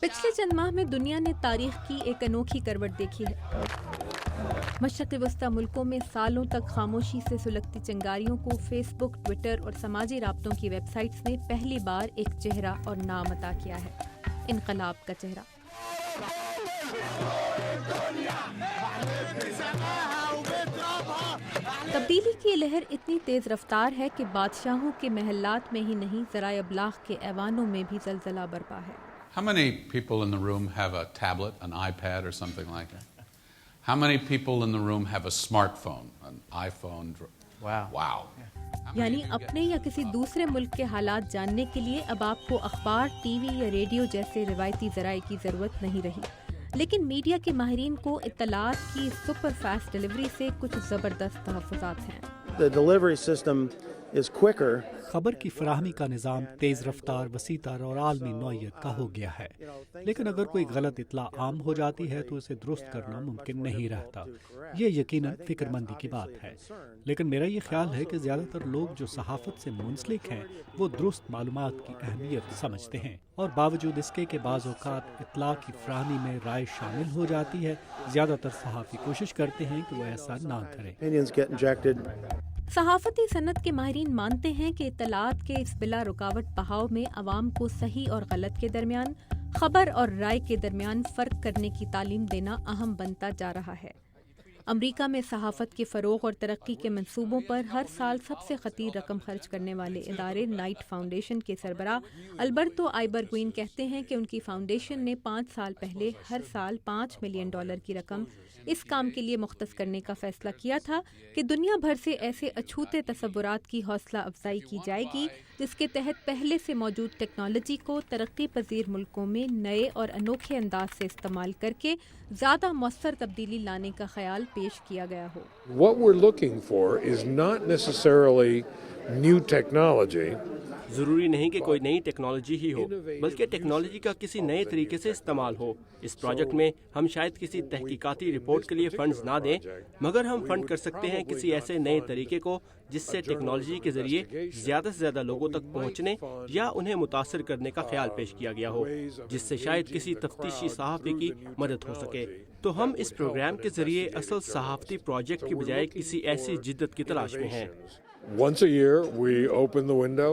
पिछले चंद माह में दुनिया ने तारीख की एक अनोखी करवट देखी है। मशरक़ वस्ता मुल्कों में सालों तक खामोशी से सुलगती चिंगारियों को फेसबुक, ट्विटर और समाजी राब्तों की वेबसाइट्स ने पहली बार एक चेहरा और नाम अता किया है, इनकलाब का चेहरा। तब्दीली की लहर इतनी तेज रफ्तार है कि बादशाहों के महलात में ही नहीं, ज़राए अबलाग के ऐवानों में भी ज़लज़ला बरपा है। How many people in the room have a tablet, an iPad or something like that? How many people in the room have a smartphone, an iPhone? Wow. यानी अपने या किसी दूसरे मुल्क के हालात जानने के लिए अब आपको अखबार, टीवी या रेडियो जैसे रिवायती ज़राए की ज़रूरत नहीं रही। लेकिन मीडिया के माहिरीन को इत्तलात की सुपर फास्ट डिलीवरी से कुछ ज़बरदस्त तहफ़्फ़ुज़ात हैं। The delivery system is quicker. खबर की फराहमी का निज़ाम तेज़ रफ्तार, वसीतर और आलमी नौइयत का हो गया है, लेकिन अगर कोई गलत इत्तला आम हो जाती है तो उसे दुरुस्त करना मुमकिन नहीं रहता। ये यकीनन फिक्रमंदी की बात है, लेकिन मेरा ये ख्याल है कि ज़्यादातर लोग जो सहाफ़त से मुंसलिक हैं वो दुरुस्त मालूमात की अहमियत समझते हैं, और बावजूद इसके कि बाज़ औक़ात इत्तला की फराहमी में राय शामिल हो जाती है, ज़्यादातर सहाफ़ी कोशिश करते हैं कि वो ऐसा ना करें। सहाफ़ती सनत के माहिरीन मानते हैं कि इत्तलात के इस बिला रुकावट बहाव में अवाम को सही और गलत के दरमियान, खबर और राय के दरमियान फ़र्क करने की तालीम देना अहम बनता जा रहा है। अमरीका में सहाफ़त के फ़रोग़ और तरक्की के मंसूबों पर हर साल सबसे ख़तीर रकम खर्च करने वाले इदारे नाइट फाउंडेशन के सरबराह अल्बर्तो आइबरगुइन कहते हैं कि उनकी फाउंडेशन ने 5 साल पहले हर साल $5 मिलियन की रकम इस काम के लिए मुख्तस करने का फैसला किया था कि दुनिया भर से ऐसे अछूते तसव्वुरात की हौसला अफजाई की जाएगी जिसके तहत पहले से मौजूद टेक्नोलॉजी को तरक्की पजीर मुल्कों में नए और अनोखे अंदाज से इस्तेमाल करके ज़्यादा मौसर तब्दीली लाने का ख्याल पेश किया गया हो। What we're looking for is not necessarily new technology. ज़रूरी नहीं कि कोई नई टेक्नोलॉजी ही हो, बल्कि टेक्नोलॉजी का किसी नए तरीके से इस्तेमाल हो। इस प्रोजेक्ट में हम शायद किसी तहकीकाती रिपोर्ट के लिए फंड्स ना दें, मगर हम फंड कर सकते हैं किसी ऐसे नए तरीके को जिससे टेक्नोलॉजी के जरिए ज़्यादा से ज़्यादा लोगों तक पहुँचने या उन्हें मुतासर करने का ख्याल पेश किया गया हो, जिससे शायद किसी तफ्तीशी सहाफ़ी की मदद हो सके। तो हम इस प्रोग्राम के जरिए असल सहाफ़ती प्रोजेक्ट की बजाय किसी ऐसी जिद्दत की तलाश में हैं। Once a year, we open the window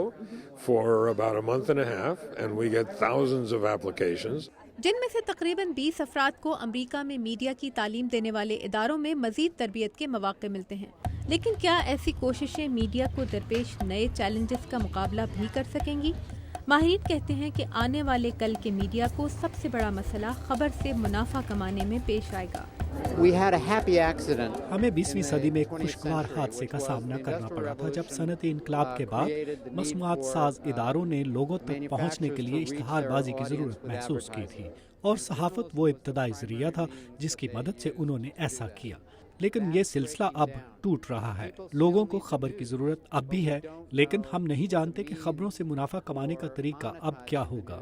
for about a month and a half, and we get thousands of applications. जिनमें से तकरीबन 20 अफराद को अमरीका में मीडिया की तालीम देने वाले इदारों में मजीद तरबियत के मौके मिलते हैं। लेकिन क्या ऐसी कोशिशें मीडिया को दरपेश नए चैलेंजेस का मुकाबला भी कर सकेंगी? माहिरीन कहते हैं कि आने वाले कल के मीडिया को सबसे बड़ा मसला खबर से मुनाफा कमाने में पेश आएगा। हमें 20वीं सदी में एक खुशगवार हादसे का सामना करना पड़ा था जब सनअती इनकलाब के बाद मसनूआत साज इदारों ने लोगों तक पहुंचने के लिए इश्तिहारबाजी की ज़रूरत महसूस की थी, और सहाफ़त वो इब्तदाई ज़रिया था जिसकी मदद से उन्होंने ऐसा किया। लेकिन ये सिलसिला अब टूट रहा है। लोगों को खबर की ज़रूरत अब भी है, लेकिन हम नहीं जानते कि खबरों से मुनाफा कमाने का तरीका अब क्या होगा।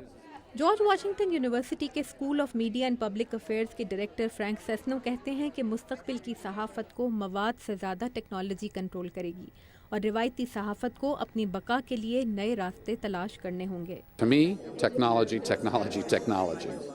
जॉर्ज वाशिंगटन यूनिवर्सिटी के school of media and public affairs के डायरेक्टर फ्रैंक सेस्नो कहते हैं कि मुस्तकबिल की सहाफ़त को मवाद से ज़्यादा टेक्नोलॉजी कंट्रोल करेगी और रिवायती सहाफ़त को अपनी बका के लिए नए रास्ते तलाश करने होंगे। To me, technology.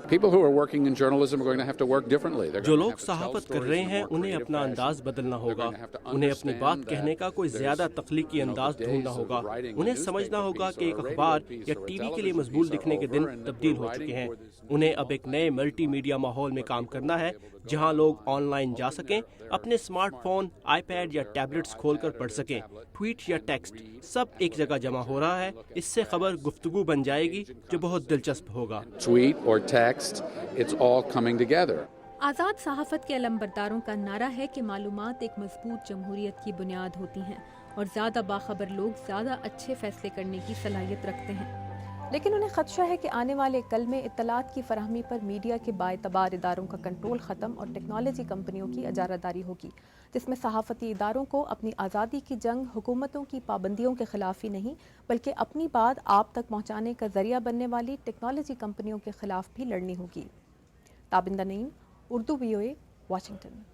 People who are working in journalism are going to have to work differently. जो लोग सहाफ़त कर रहे हैं उन्हें अपना अंदाज बदलना होगा, उन्हें अपनी बात कहने का कोई ज़्यादा तख्लीकी अंदाज ढूंढना होगा, उन्हें समझना होगा कि एक अखबार या टीवी के लिए मजबूल दिखने के दिन तब्दील हो चुके हैं। उन्हें अब एक नए मल्टी मीडिया माहौल में काम करना है जहां लोग ऑनलाइन जा सकें, अपने स्मार्टफोन, आईपैड या टैबलेट्स खोलकर पढ़ सकें। ट्वीट या टेक्स्ट सब एक जगह जमा हो रहा है। इससे खबर गुफ्तगू बन जाएगी जो बहुत दिलचस्प होगा। Tweet or text, it's all coming together. आज़ाद सहाफ़त के अलंबरदारों का नारा है कि मालूमात एक मजबूत जमहूरियत की बुनियाद होती हैं और ज़्यादा बाखबर लोग ज़्यादा अच्छे फैसले करने की सलाहियत रखते हैं। लेकिन उन्हें खदशा है कि आने वाले कल में इत्तलात की फराहमी पर मीडिया के बाएतबार इदारों का कंट्रोल ख़त्म और टेक्नोलॉजी कंपनियों की इजारादारी होगी, जिसमें सहाफ़ती इदारों को अपनी आज़ादी की जंग हुकूमतों की पाबंदियों के खिलाफ ही नहीं बल्कि अपनी बात आप तक पहुँचाने का ज़रिया बनने वाली टेक्नोलॉजी कंपनियों के खिलाफ भी लड़नी होगी। Tabinda Naeem, Urdu VOA, Washington.